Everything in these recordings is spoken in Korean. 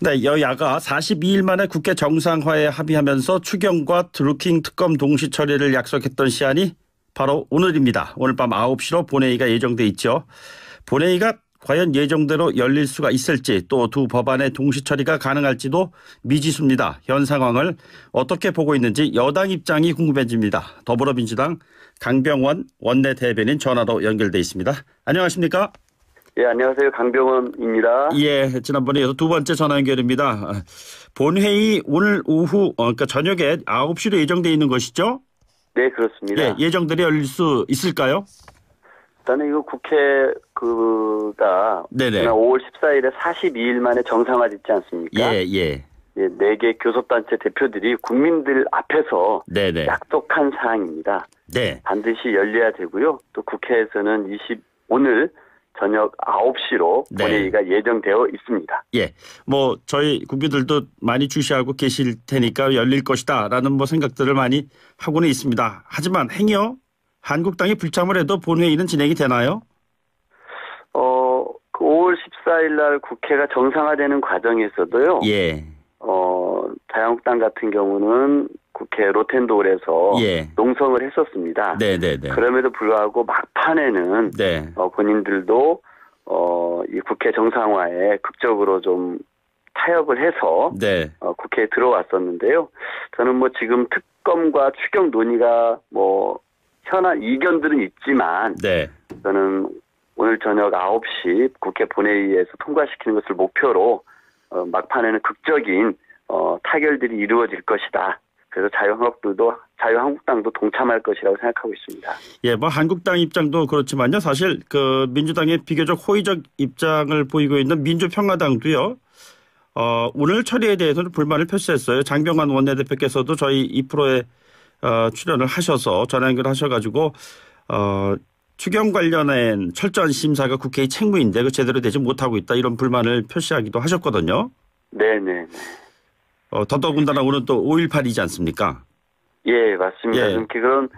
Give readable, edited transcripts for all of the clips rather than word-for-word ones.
네, 여야가 42일 만에 국회 정상화에 합의하면서 추경과 드루킹 특검 동시 처리를 약속했던 시한이 바로 오늘입니다. 오늘 밤 9시로 본회의가 예정돼 있죠. 본회의가 과연 예정대로 열릴 수가 있을지 또 두 법안의 동시 처리가 가능할지도 미지수입니다. 현 상황을 어떻게 보고 있는지 여당 입장이 궁금해집니다. 더불어민주당 강병원 원내대변인 전화로 연결돼 있습니다. 안녕하십니까? 예, 안녕하세요. 강병원입니다. 예, 지난번에 이어서 두 번째 전화 연결입니다. 본회의 오늘 오후, 그러니까 저녁에 9시로 예정돼 있는 것이죠? 네, 그렇습니다. 예, 예정대로 열릴 수 있을까요? 일단은 이거 국회가 네네. 지난 5월 14일에 42일 만에 정상화됐지 않습니까? 예, 예. 예, 4개 교섭단체 대표들이 국민들 앞에서 네네. 약속한 사항입니다. 네. 반드시 열려야 되고요. 또 국회에서는 오늘 저녁 9시로 네. 본회의가 예정되어 있습니다. 예. 뭐 저희 국민들도 많이 주시하고 계실 테니까 열릴 것이다라는 뭐 생각들을 많이 하고는 있습니다. 하지만 행여 한국당이 불참을 해도 본회의는 진행이 되나요? 그 5월 14일 날 국회가 정상화되는 과정에서도요. 예. 자유한국당 같은 경우는 국회 로텐도홀에서 예. 농성을 했었습니다. 네네네. 그럼에도 불구하고 막판에는 네. 본인들도 이 국회 정상화에 극적으로 좀 타협을 해서 네. 국회에 들어왔었는데요. 저는 뭐 지금 특검과 추경 논의가 뭐 현안 이견들은 있지만 네. 저는 오늘 저녁 9시 국회 본회의에서 통과시키는 것을 목표로 막판에는 극적인 타결들이 이루어질 것이다. 그래서 자유한국당도 동참할 것이라고 생각하고 있습니다. 예, 뭐 한국당 입장도 그렇지만요. 사실 그 민주당의 비교적 호의적 입장을 보이고 있는 민주평화당도요. 오늘 처리에 대해서는 불만을 표시했어요. 장병환 원내대표께서도 저희 2%에 출연을 하셔서 전화 연결하셔가지고 추경 관련한 철저한 심사가 국회의 책무인데 그 제대로 되지 못하고 있다 이런 불만을 표시하기도 하셨거든요. 네네. 더더군다나 오늘 또 5.18이지 않습니까? 예, 맞습니다. 예. 그런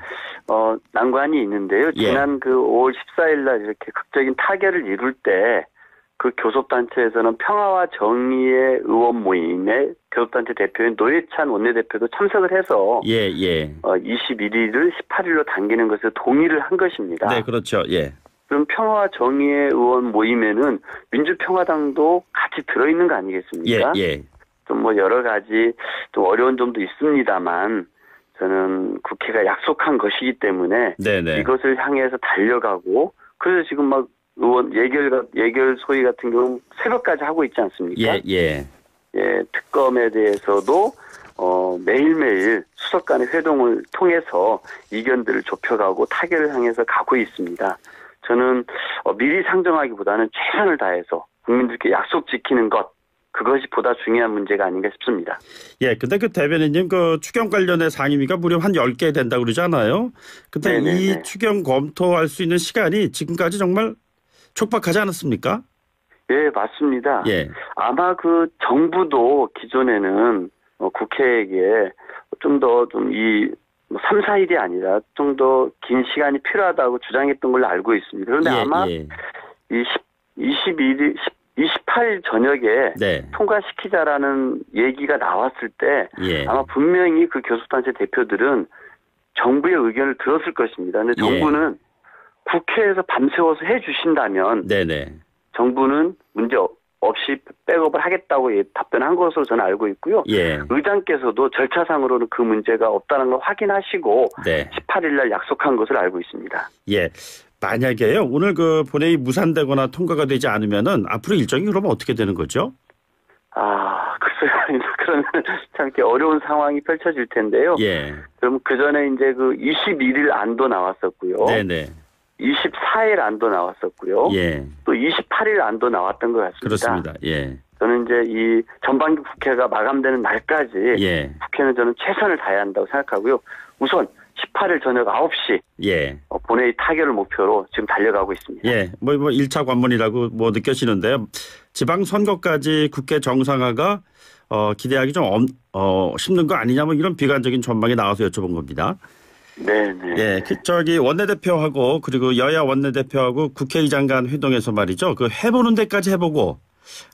난관이 있는데요. 예. 지난 그 5월 14일 날 이렇게 극적인 타결을 이룰 때 그 교섭단체에서는 평화와 정의의 의원 모임에 교섭단체 대표인 노회찬 원내대표도 참석을 해서 예, 예. 21일을 18일로 당기는 것을 동의를 한 것입니다. 네, 그렇죠. 예. 그럼 평화와 정의의 의원 모임에는 민주평화당도 같이 들어있는 거 아니겠습니까? 예, 예. 좀 뭐 여러 가지 좀 어려운 점도 있습니다만 저는 국회가 약속한 것이기 때문에 네네. 이것을 향해서 달려가고 그래서 지금 막 의원 예결 소위 같은 경우는 새벽까지 하고 있지 않습니까? 예, 예. 예, 특검에 대해서도 매일매일 수석 간의 회동을 통해서 이견들을 좁혀가고 타결을 향해서 가고 있습니다. 저는 미리 상정하기보다는 최선을 다해서 국민들께 약속 지키는 것 그것이 보다 중요한 문제가 아닌가 싶습니다. 예, 근데 그 대변인님 그 추경 관련의 상임위가 무려 한 10개 된다고 그러잖아요. 근데 네네네. 이 추경 검토할 수 있는 시간이 지금까지 정말 촉박하지 않았습니까? 예, 맞습니다. 예. 아마 그 정부도 기존에는 국회에게 좀 더 이 3, 4일이 아니라 좀 더 긴 시간이 필요하다고 주장했던 걸로 알고 있습니다. 그런데 예, 아마 예. 이 28일 저녁에 네. 통과시키자라는 얘기가 나왔을 때 예. 아마 분명히 그 교섭단체 대표들은 정부의 의견을 들었을 것입니다. 그런데 정부는 국회에서 밤새워서 해주신다면 네네. 정부는 문제 없이 백업을 하겠다고 답변한 것으로 저는 알고 있고요. 예. 의장께서도 절차상으로는 그 문제가 없다는 걸 확인하시고 네. 18일 날 약속한 것을 알고 있습니다. 예. 만약에요. 오늘 그 본회의 무산되거나 통과가 되지 않으면은 앞으로 일정이 그러면 어떻게 되는 거죠? 글쎄요. 그러면 참 이렇게 어려운 상황이 펼쳐질 텐데요. 예. 그럼 그 전에 이제 그 21일 안도 나왔었고요. 네네. 24일 안도 나왔었고요. 예. 또 28일 안도 나왔던 것 같습니다. 그렇습니다. 예. 저는 이제 이 전반기 국회가 마감되는 날까지 예. 국회는 저는 최선을 다해야 한다고 생각하고요. 우선 18일 저녁 9시 예. 본회의 타결을 목표로 지금 달려가고 있습니다. 예. 뭐 1차 관문이라고 뭐 느껴지는데요. 지방선거까지 국회 정상화가 기대하기 좀 힘든 거 아니냐 뭐 이런 비관적인 전망이 나와서 여쭤본 겁니다. 네네. 예, 저기 원내대표하고 그리고 여야 원내대표하고 국회의장 간 회동에서 말이죠. 그 해보는 데까지 해보고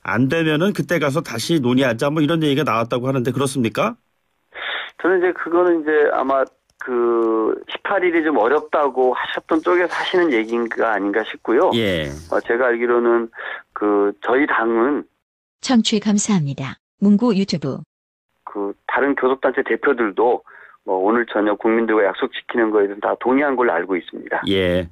안 되면은 그때 가서 다시 논의하자 뭐 이런 얘기가 나왔다고 하는데 그렇습니까? 저는 이제 그거는 이제 아마 그 18일이 좀 어렵다고 하셨던 쪽에서 하시는 얘기인가 아닌가 싶고요. 예. 제가 알기로는 그 저희 당은 청취 감사합니다. 문구 유튜브. 그 다른 교섭단체 대표들도 뭐 오늘 저녁 국민들과 약속 지키는 거에 대해서 다 동의한 걸로 알고 있습니다. 예.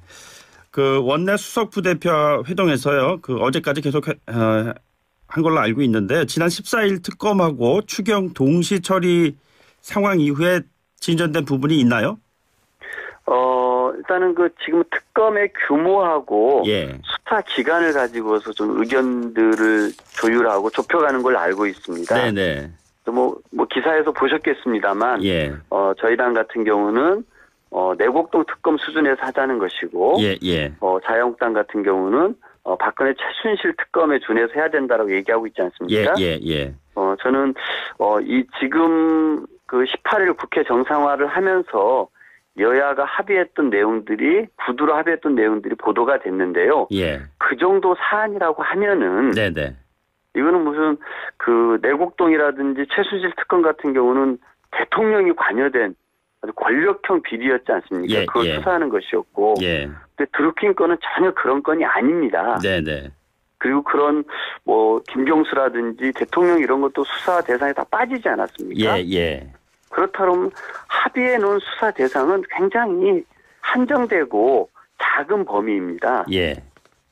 그 원내 수석 부대표 회동에서요. 그 어제까지 계속 한 걸로 알고 있는데 지난 14일 특검하고 추경 동시 처리 상황 이후에 진전된 부분이 있나요? 일단은 그 지금 특검의 규모하고 예. 수사 기간을 가지고서 좀 의견들을 조율하고 좁혀가는 걸로 알고 있습니다. 네네. 뭐 기사에서 보셨겠습니다만, 예. 저희 당 같은 경우는 내곡동 특검 수준에서 하자는 것이고, 예, 예. 자유한국당 같은 경우는 박근혜 최순실 특검에 준해서 해야 된다라고 얘기하고 있지 않습니까? 예, 예, 예. 저는 이 지금 그 18일 국회 정상화를 하면서 여야가 합의했던 내용들이 구두로 합의했던 내용들이 보도가 됐는데요. 예. 그 정도 사안이라고 하면은 네네. 이거는 무슨 그 내곡동이라든지 최순실 특검 같은 경우는 대통령이 관여된 아주 권력형 비리였지 않습니까? 예, 그걸 예. 수사하는 것이었고, 예. 근데 드루킹 건은 전혀 그런 건이 아닙니다. 네네. 그리고 그런 뭐 김경수라든지 대통령 이런 것도 수사 대상에 다 빠지지 않았습니까? 예, 예. 그렇다면 합의해 놓은 수사 대상은 굉장히 한정되고 작은 범위입니다. 예.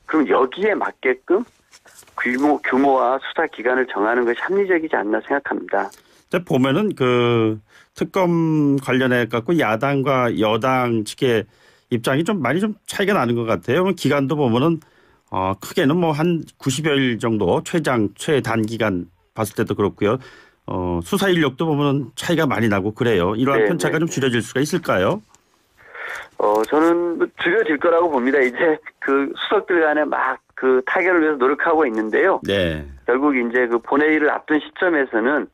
그럼 여기에 맞게끔 규모와 수사 기간을 정하는 것이 합리적이지 않나 생각합니다. 보면은 그 특검 관련해 갖고 야당과 여당 측의 입장이 좀 많이 좀 차이가 나는 것 같아요. 기간도 보면은 크게는 뭐 한 90여일 정도 최단기간 봤을 때도 그렇고요. 수사 인력도 보면 차이가 많이 나고 그래요. 이러한 네, 편차가 네. 좀 줄여질 수가 있을까요? 저는 줄여질 거라고 봅니다. 이제 그 수석들 간에 막 그 타결을 위해서 노력하고 있는데요. 네. 결국 이제 그 본회의를 앞둔 시점에서는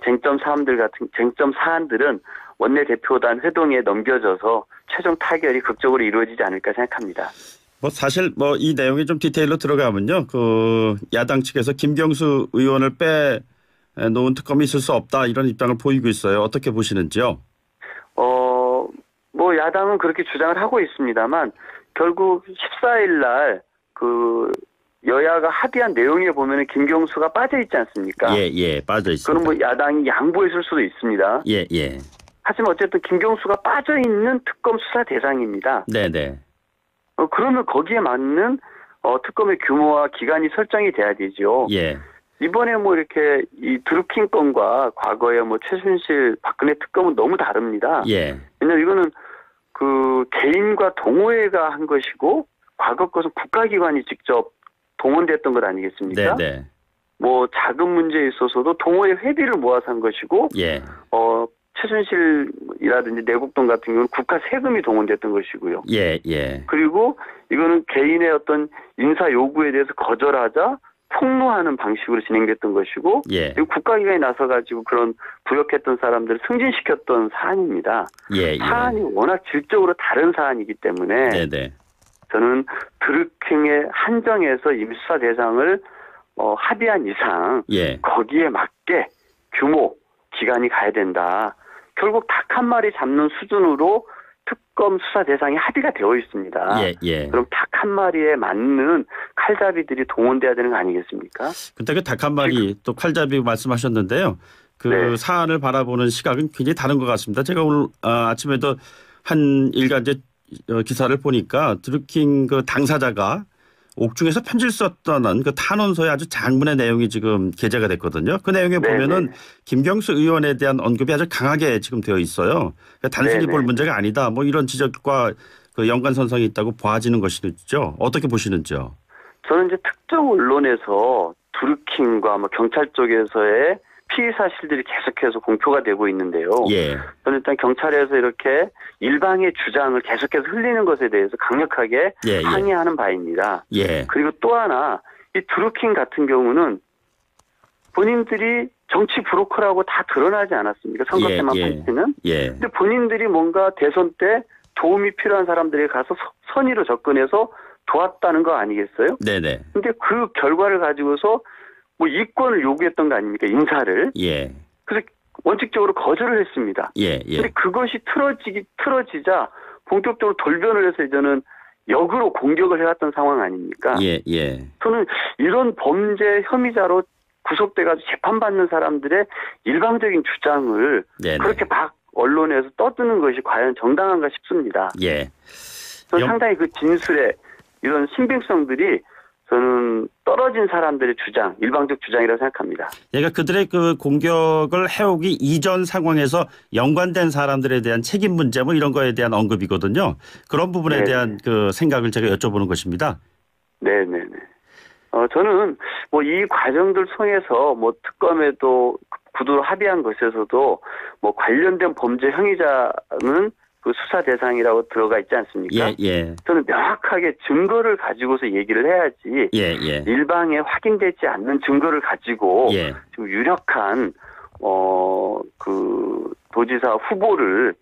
쟁점 사안들은 원내대표단 회동에 넘겨져서 최종 타결이 극적으로 이루어지지 않을까 생각합니다. 뭐 사실 뭐 이 내용이 좀 디테일로 들어가면요. 그 야당 측에서 김경수 의원을 빼놓은 특검이 있을 수 없다 이런 입장을 보이고 있어요. 어떻게 보시는지요? 뭐 야당은 그렇게 주장을 하고 있습니다만 결국 14일 날 그 여야가 합의한 내용에 보면은 김경수가 빠져 있지 않습니까? 예, 예, 빠져 있습니다. 그럼 뭐 야당이 양보했을 수도 있습니다. 예, 예. 하지만 어쨌든 김경수가 빠져 있는 특검 수사 대상입니다. 네, 네. 그러면 거기에 맞는 특검의 규모와 기간이 설정이 돼야 되죠. 예. 이번에 뭐 이렇게 이 드루킹 건과 과거에 뭐 최순실 박근혜 특검은 너무 다릅니다. 예. 왜냐면 이거는 그 개인과 동호회가 한 것이고 과거 것은 국가기관이 직접 동원됐던 것 아니겠습니까? 네, 네. 뭐 자금 문제에 있어서도 동호회 회비를 모아서 한 것이고 예. 최순실이라든지 내곡동 같은 경우는 국가 세금이 동원됐던 것이고요. 예, 예. 그리고 이거는 개인의 어떤 인사 요구에 대해서 거절하자 폭로하는 방식으로 진행됐던 것이고 예. 그리고 국가기관이 나서가지고 그런 부역했던 사람들을 승진시켰던 사안입니다. 예, 예. 사안이 워낙 질적으로 다른 사안이기 때문에 네, 네. 저는 드루킹의 한정에서 임수사 대상을 합의한 이상 예. 거기에 맞게 규모, 기간이 가야 된다. 결국 닭 한 마리 잡는 수준으로 특검 수사 대상이 합의가 되어 있습니다. 예, 예. 그럼 닭 한 마리에 맞는 칼잡이들이 동원돼야 되는 거 아니겠습니까? 근데 그 닭 한 마리 또 칼잡이 말씀하셨는데요. 그 네. 사안을 바라보는 시각은 굉장히 다른 것 같습니다. 제가 오늘 아침에도 한 일간지 기사를 보니까 드루킹 그 당사자가 옥중에서 편지를 썼다는 그 탄원서의 아주 장문의 내용이 지금 게재가 됐거든요. 그 내용에 네네. 보면은 김경수 의원에 대한 언급이 아주 강하게 지금 되어 있어요. 그러니까 단순히 네네. 볼 문제가 아니다. 뭐 이런 지적과 그 연관선상이 있다고 봐지는 것이죠. 어떻게 보시는지요? 저는 이제 특정 언론에서 드루킹과 뭐 경찰 쪽에서의 피의 사실들이 계속해서 공표가 되고 있는데요. 예. 저는 일단 경찰에서 이렇게 일방의 주장을 계속해서 흘리는 것에 대해서 강력하게 예, 예. 항의하는 바입니다. 예. 그리고 또 하나 이 드루킹 같은 경우는 본인들이 정치 브로커라고 다 드러나지 않았습니까? 선거 예, 때만 예. 밝히는. 예. 근데 본인들이 뭔가 대선 때 도움이 필요한 사람들에게 가서 선의로 접근해서 도왔다는 거 아니겠어요? 네네. 근데 그 결과를 가지고서 뭐 이권을 요구했던 거 아닙니까? 인사를. 예. 그래서 원칙적으로 거절을 했습니다. 예. 예. 근데 그것이 틀어지자 본격적으로 돌변을 해서 이제는 역으로 공격을 해왔던 상황 아닙니까? 예. 예. 저는 이런 범죄 혐의자로 구속돼가지고 재판받는 사람들의 일방적인 주장을 네네. 그렇게 막 언론에서 떠드는 것이 과연 정당한가 싶습니다. 예. 저는 상당히 그 진술의 이런 신빙성들이 저는 떨어진 사람들의 주장, 일방적 주장이라고 생각합니다. 그러니까 그들의 그 공격을 해오기 이전 상황에서 연관된 사람들에 대한 책임 문제 뭐 이런 거에 대한 언급이거든요. 그런 부분에 네네. 대한 그 생각을 제가 여쭤보는 것입니다. 네네네. 저는 뭐 이 과정들 통해서 뭐 특검에도 구두 합의한 것에서도 뭐 관련된 범죄 행위자는 그 수사 대상이라고 들어가 있지 않습니까? 예, 예. 저는 명확하게 증거를 가지고서 얘기를 해야지 예, 예. 일방에 확인되지 않는 증거를 가지고 예. 지금 유력한 그 도지사 후보를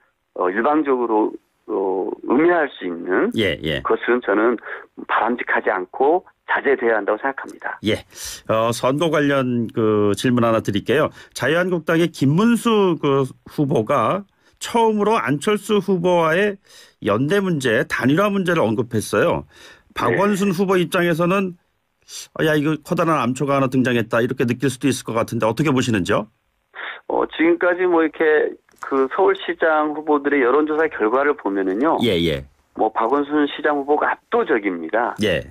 일방적으로 음해할 수 있는 예, 예. 것은 저는 바람직하지 않고 자제돼야 한다고 생각합니다. 예. 선거 관련 그 질문 하나 드릴게요. 자유한국당의 김문수 그 후보가 처음으로 안철수 후보와의 연대 문제, 단일화 문제를 언급했어요. 박원순 후보 입장에서는 야 이거 커다란 암초가 하나 등장했다 이렇게 느낄 수도 있을 것 같은데 어떻게 보시는지요? 지금까지 뭐 이렇게 그 서울시장 후보들의 여론조사 결과를 보면은요. 예, 예. 뭐 박원순 시장 후보가 압도적입니다. 예.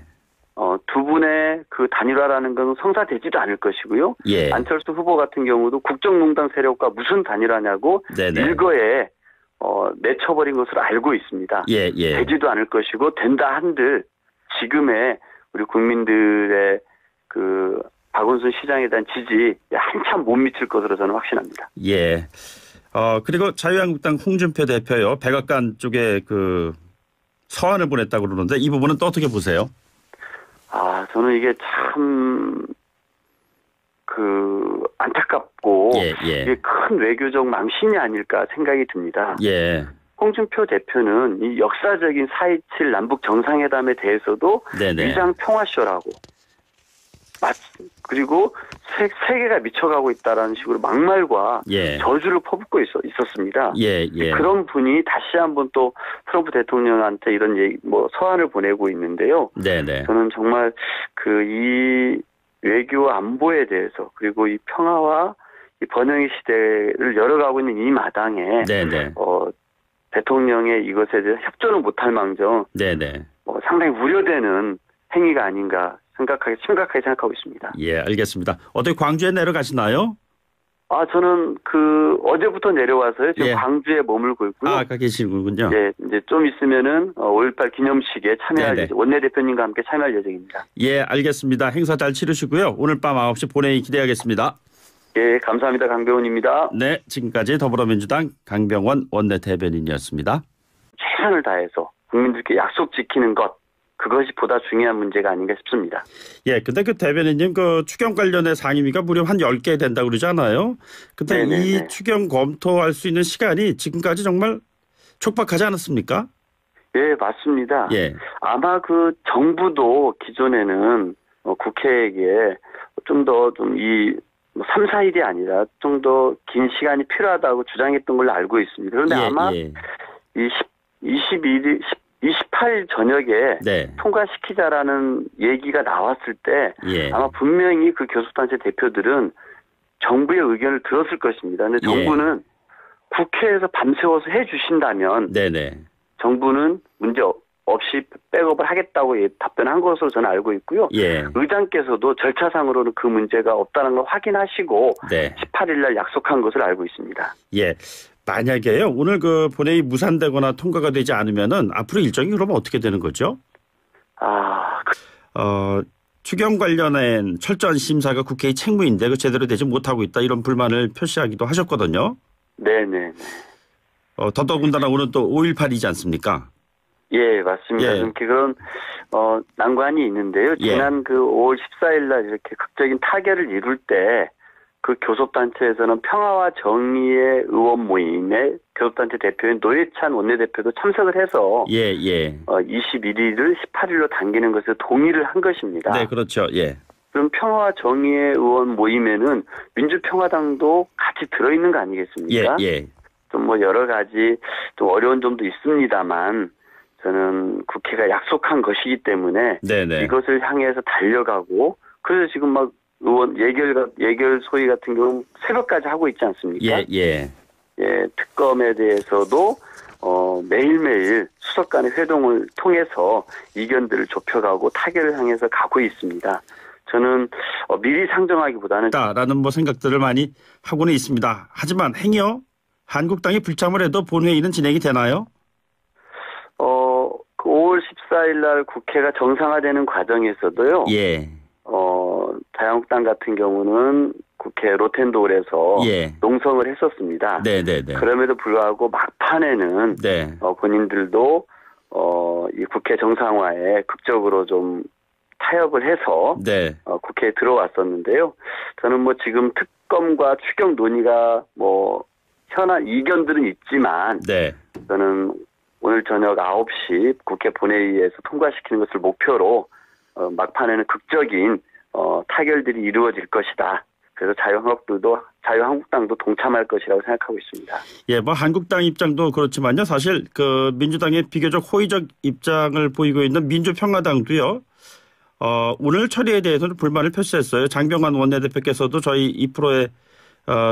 두 분의 그 단일화라는 건 성사되지도 않을 것이고요. 예. 안철수 후보 같은 경우도 국정농단 세력과 무슨 단일화냐고 네네. 일거에 내쳐버린 것으로 알고 있습니다. 예, 예. 되지도 않을 것이고 된다 한들 지금의 우리 국민들의 그 박원순 시장에 대한 지지 한참 못 미칠 것으로 저는 확신합니다. 예. 그리고 자유한국당 홍준표 대표요. 백악관 쪽에 그 서한을 보냈다고 그러는데 이 부분은 또 어떻게 보세요? 저는 이게 참 그 안타깝고 예, 예. 이게 큰 외교적 망신이 아닐까 생각이 듭니다. 예. 홍준표 대표는 이 역사적인 4.27 남북 정상회담에 대해서도 네네. 위장 평화쇼라고 그리고 세계가 미쳐가고 있다라는 식으로 막말과 예. 저주를 퍼붓고 있었습니다. 예, 예. 그런 분이 다시 한번 또 트럼프 대통령한테 이런 뭐 서한을 보내고 있는데요. 네네. 저는 정말 이 외교 안보에 대해서 그리고 이 평화와 이 번영의 시대를 열어가고 있는 이 마당에 네네. 대통령의 이것에 대해서 협조는 못할 망정 네네. 상당히 우려되는 행위가 아닌가 심각하게 생각하고 있습니다. 예, 알겠습니다. 어떻게 광주에 내려가시나요? 저는 어제부터 내려와서요. 지금 예. 광주에 머물고 있고요. 아까 계시는군요. 예, 이제 좀 있으면은 5.18 기념식에 참여할 네네. 원내대표님과 함께 참여할 예정입니다. 예, 알겠습니다. 행사 잘 치르시고요. 오늘 밤 9시 본회의 기대하겠습니다. 예, 감사합니다. 강배원입니다. 네, 지금까지 더불어민주당 강병원 원내대변인이었습니다. 최선을 다해서 국민들께 약속 지키는 것 그것이 보다 중요한 문제가 아닌가 싶습니다. 예, 근데 그 대변인님 그 추경 관련해 상임위가 무려 한 10개 된다고 그러잖아요. 근데 네네네. 이 추경 검토할 수 있는 시간이 지금까지 정말 촉박하지 않았습니까? 예, 맞습니다. 예. 아마 그 정부도 기존에는 국회에게 좀 3, 4일이 아니라 좀 더 긴 시간이 필요하다고 주장했던 걸로 알고 있습니다. 그런데 예, 아마 예. 28일 저녁에 네. 통과시키자라는 얘기가 나왔을 때 예. 아마 분명히 그 교섭단체 대표들은 정부의 의견을 들었을 것입니다. 근데 예. 정부는 국회에서 밤새워서 해주신다면 네네. 정부는 문제 없이 백업을 하겠다고 답변한 것으로 저는 알고 있고요. 예. 의장께서도 절차상으로는 그 문제가 없다는 걸 확인하시고 네. 18일 날 약속한 것을 알고 있습니다. 예. 만약에요. 오늘 그 본회의 무산되거나 통과가 되지 않으면은 앞으로 일정이 그러면 어떻게 되는 거죠? 추경 관련한 철저한 심사가 국회의 책무인데 그 제대로 되지 못하고 있다 이런 불만을 표시하기도 하셨거든요. 네네. 더더군다나 오늘 또 5.18이지 않습니까? 예, 맞습니다. 예. 이렇게 그런 난관이 있는데요. 예. 지난 그 5월 14일 날 이렇게 극적인 타결을 이룰 때 그 교섭단체에서는 평화와 정의의 의원 모임에 교섭단체 대표인 노회찬 원내대표도 참석을 해서 예, 예. 21일을 18일로 당기는 것을 동의를 한 것입니다. 네, 그렇죠. 예. 그럼 평화와 정의의 의원 모임에는 민주평화당도 같이 들어있는 거 아니겠습니까? 예, 예. 좀 뭐 여러 가지 좀 어려운 점도 있습니다만 저는 국회가 약속한 것이기 때문에 네네. 이것을 향해서 달려가고 그래서 지금 막 의원 예결 소위 같은 경우는 새벽까지 하고 있지 않습니까? 예, 예. 예, 특검에 대해서도 매일매일 수석 간의 회동을 통해서 이견들을 좁혀가고 타결을 향해서 가고 있습니다. 저는 미리 상정하기보다는 라는 뭐 생각들을 많이 하고는 있습니다. 하지만 행여 한국당이 불참을 해도 본회의는 진행이 되나요? 그 5월 14일 날 국회가 정상화되는 과정에서도요. 예. 자유한국당 같은 경우는 국회 로텐도홀에서 예. 농성을 했었습니다. 네네네. 그럼에도 불구하고 막판에는 네. 본인들도 이 국회 정상화에 극적으로 좀 타협을 해서 네. 국회에 들어왔었는데요. 저는 뭐 지금 특검과 추경 논의가 뭐 현안 이견들은 있지만 네. 저는 오늘 저녁 9시 국회 본회의에서 통과시키는 것을 목표로 막판에는 극적인 타결들이 이루어질 것이다. 그래서 자유한국당도 동참할 것이라고 생각하고 있습니다. 예, 뭐 한국당 입장도 그렇지만요. 사실 그 민주당의 비교적 호의적 입장을 보이고 있는 민주평화당도요. 오늘 처리에 대해서는 불만을 표시했어요. 장병환 원내대표께서도 저희 2%에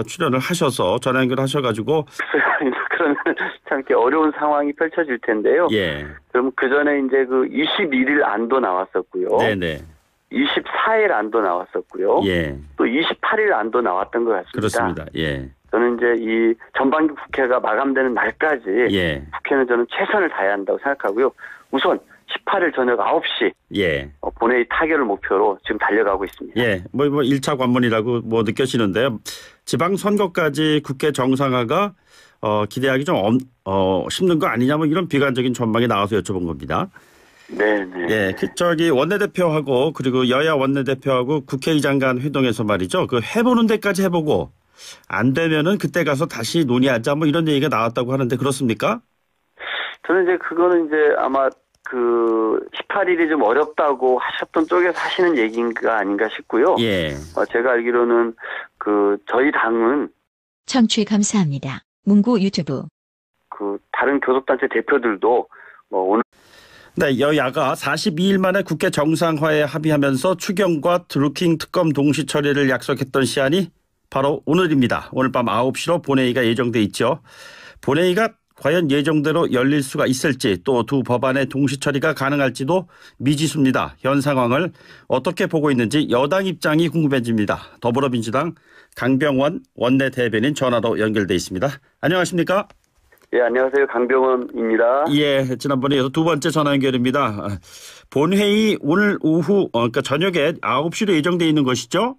출연을 하셔서 전화 연결하셔가지고 그러면 참 이렇게 어려운 상황이 펼쳐질 텐데요. 예. 그럼 그 전에 이제 그 21일 안도 나왔었고요. 네네. 24일 안도 나왔었고요. 예. 또 28일 안도 나왔던 것 같습니다. 그렇습니다. 예. 저는 이제 이 전반기 국회가 마감되는 날까지 예. 국회는 저는 최선을 다해야 한다고 생각하고요. 우선 18일 저녁 9시 예. 본회의 타결을 목표로 지금 달려가고 있습니다. 예. 뭐 1차 관문이라고 뭐 느껴지는데요. 지방선거까지 국회 정상화가 기대하기 좀 쉽는 거 아니냐 뭐 이런 비관적인 전망이 나와서 여쭤본 겁니다. 네네. 예. 저기 원내대표하고 그리고 여야 원내대표하고 국회의장 간 회동에서 말이죠. 그 해보는 데까지 해보고 안 되면은 그때 가서 다시 논의하자 뭐 이런 얘기가 나왔다고 하는데 그렇습니까? 저는 이제 그거는 이제 아마 그 18일이 좀 어렵다고 하셨던 쪽에서 하시는 얘기인가 아닌가 싶고요. 예. 제가 알기로는 그 저희 당은 청취 감사합니다. 문구 유튜브. 그 다른 교섭단체 대표들도 뭐 오늘 네, 여야가 42일 만에 국회 정상화에 합의하면서 추경과 드루킹 특검 동시 처리를 약속했던 시한이 바로 오늘입니다. 오늘 밤 9시로 본회의가 예정돼 있죠. 본회의가 과연 예정대로 열릴 수가 있을지 또 두 법안의 동시 처리가 가능할지도 미지수입니다. 현 상황을 어떻게 보고 있는지 여당 입장이 궁금해집니다. 더불어민주당 강병원 원내대변인 전화로 연결돼 있습니다. 안녕하십니까? 예, 안녕하세요. 강병원입니다. 예, 지난번에 이어서 두 번째 전화 연결입니다. 본회의 오늘 오후 그러니까 저녁에 9시로 예정돼 있는 것이죠?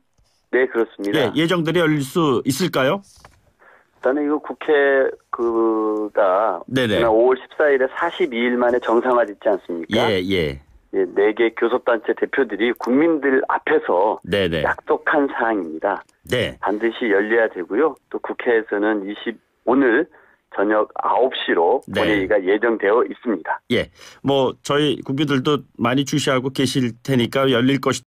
네, 그렇습니다. 예, 예정대로 열릴 수 있을까요? 일단은 이거 국회가 네네. 지난 5월 14일에 42일 만에 정상화됐지 않습니까? 예, 예. 예, 4개 교섭단체 대표들이 국민들 앞에서 네네. 약속한 사항입니다. 네. 반드시 열려야 되고요. 또 국회에서는 오늘 저녁 9시로 네. 본회의가 예정되어 있습니다. 예. 뭐 저희 국민들도 많이 주시하고 계실 테니까 열릴 것이